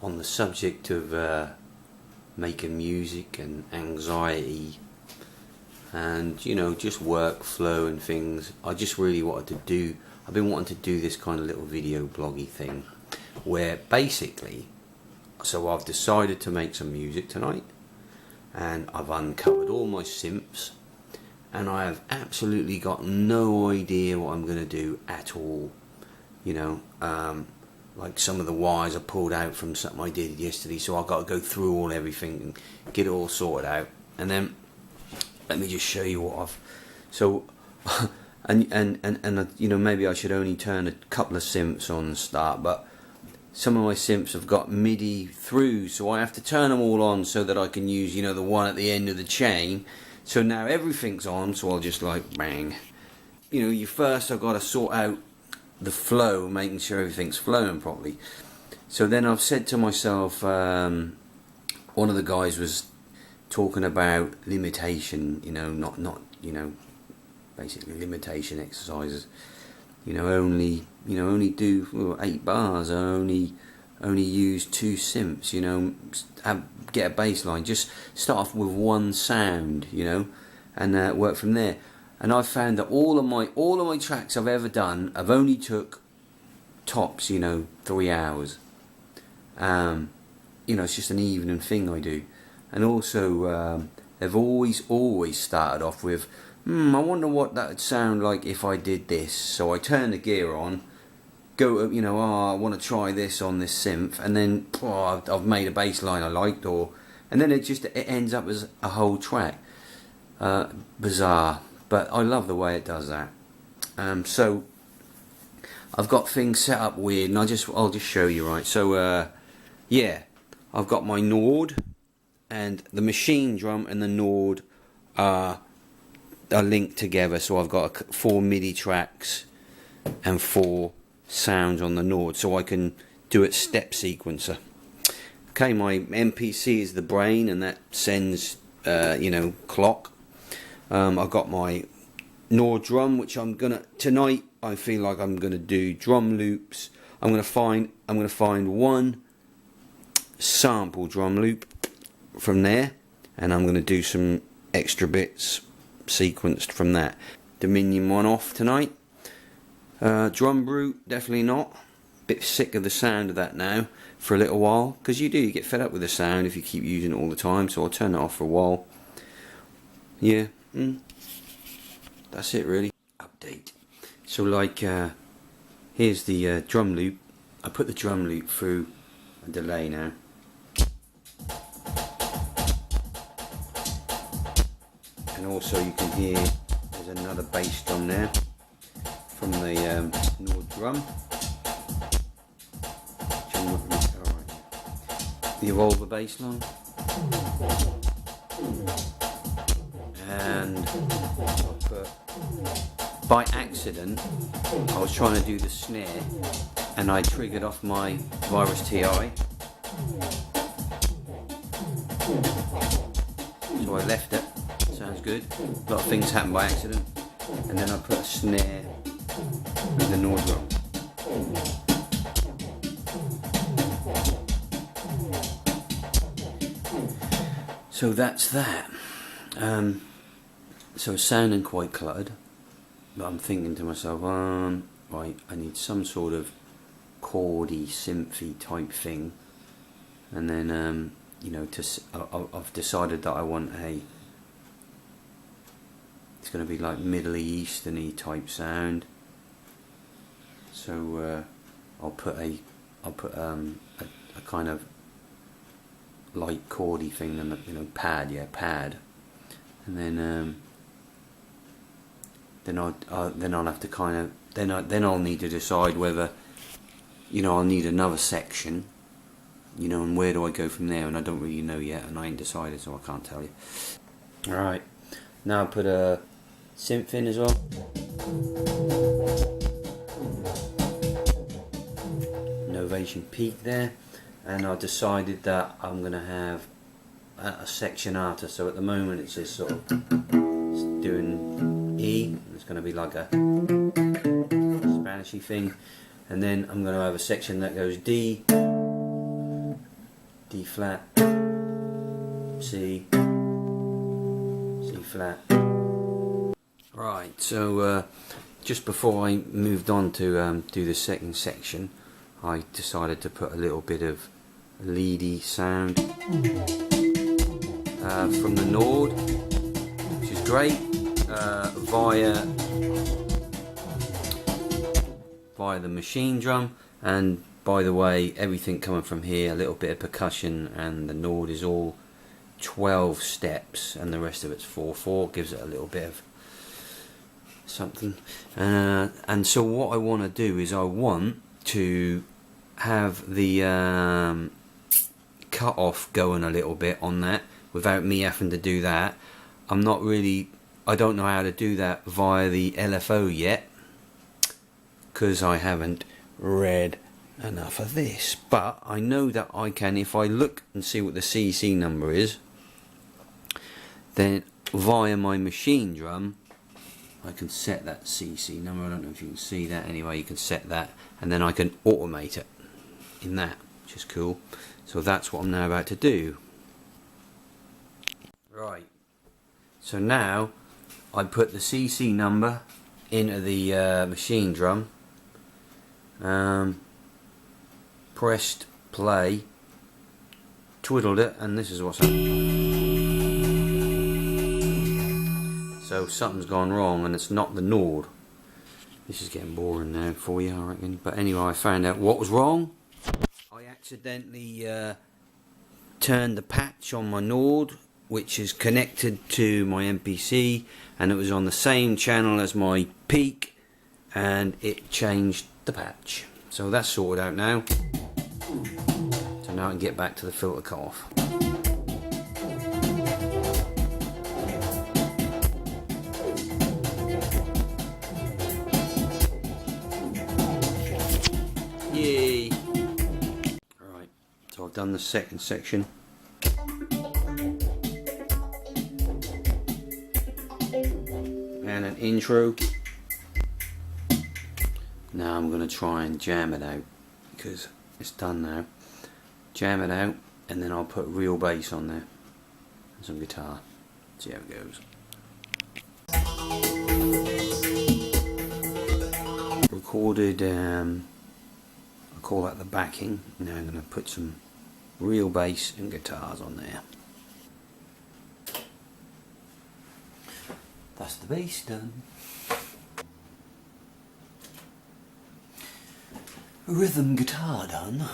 on the subject of making music and anxiety and, you know, just workflow and things. I just really wanted to do, I've been wanting to do this kind of little video bloggy thing where basically, so I've decided to make some music tonight and I've uncovered all my synths and I have absolutely got no idea what I'm going to do at all. You know, like some of the wires are pulled out from something I did yesterday, so I've got to go through everything and get it all sorted out. And then let me just show you what I've. So, and you know, maybe I should only turn a couple of synths on and start, but some of my synths have got MIDI through, so I have to turn them all on so that I can use, you know, the one at the end of the chain. So now everything's on, so I'll just like bang. You know, I've got to sort out the flow, making sure everything's flowing properly. So then I've said to myself, one of the guys was talking about limitation, you know, not you know, basically limitation exercises. You know, only do 8 bars. I only use 2 synths. You know, get a bass line. Just start off with one sound. You know, and work from there. And I've found that all of my tracks I've ever done have only took tops, you know, 3 hours. You know, it's just an evening thing I do. And also, they've always started off with, I wonder what that would sound like if I did this. So I turn the gear on, go, you know, I want to try this on this synth, and then I've made a bass line I liked, and then it ends up as a whole track. Bizarre. But I love the way it does that. So I've got things set up weird, and I'll just show you, right. So yeah, I've got my Nord, and the machine drum and the Nord are linked together. So I've got 4 MIDI tracks and 4 sounds on the Nord, so I can do it step sequencer. Okay, my MPC is the brain, and that sends you know, clock. I've got my Nord drum, which tonight I feel like I'm gonna do drum loops. I'm gonna find one sample drum loop from there, and I'm gonna do some extra bits sequenced from that. Dominion 1 off tonight. Drum Brute, definitely not. Bit sick of the sound of that now for a little while, because you get fed up with the sound if you keep using it all the time, so I'll turn it off for a while. Yeah, that's it really. Update. So like, here's the drum loop. I put the drum loop through a delay now. And also you can hear there's another bass drum there from the Nord drum. The Evolver bass line. And I'll put, by accident, I was trying to do the snare and I triggered off my Virus TI. So I left it. Sounds good. A lot of things happen by accident. And then I put a snare with the Nord drum. So that's that. So it's sounding quite cluttered, but I'm thinking to myself, right, I need some sort of chordy, synthy type thing, and then you know, I've decided that I want it's going to be like Middle Eastern-y type sound. So I'll put a kind of light chordy thing, and you know, pad, and then I'll have to kind of then I'll need to decide whether, you know, I'll need another section, you know, and where do I go from there, and I don't really know yet, and I ain't decided, so I can't tell you. Alright, now I put a synth in as well. Novation Peak there, and I decided that I'm going to have a section after, so at the moment it's just sort of doing E, it's going to be like a Spanishy thing, and then I'm going to have a section that goes D, D flat, C, C flat. Right, so just before I moved on to do the second section, I decided to put a little bit of leady sound from the Nord, which is great, via the machine drum. And by the way, everything coming from here, a little bit of percussion, and the Nord is all 12 steps and the rest of it's 4/4, gives it a little bit of something. And so what I want to do is I want to have the cut off going a little bit on that without me having to do that. I don't know how to do that via the LFO yet, because I haven't read enough of this, but I know that I can. If I look and see what the CC number is, then via my machine drum I can set that CC number. I don't know if you can see that. Anyway, you can set that, and then I can automate it in that, which is cool. So that's what I'm now about to do. Right, so now I put the CC number into the machine drum, pressed play, twiddled it, and this is what's happened. So something's gone wrong, and it's not the Nord. This is getting boring now for you, I reckon. But anyway, I found out what was wrong. I accidentally turned the patch on my Nord, which is connected to my MPC, and it was on the same channel as my peak, and it changed the patch. So that's sorted out now. So now I can get back to the filter cut off. Yay! Alright, so I've done the second section. And an intro. Now I'm going to try and jam it out, because it's done now. Jam it out, and then I'll put real bass on there and some guitar. See how it goes. Recorded, I call that the backing. Now I'm going to put some real bass and guitars on there. That's the bass done. Rhythm guitar done.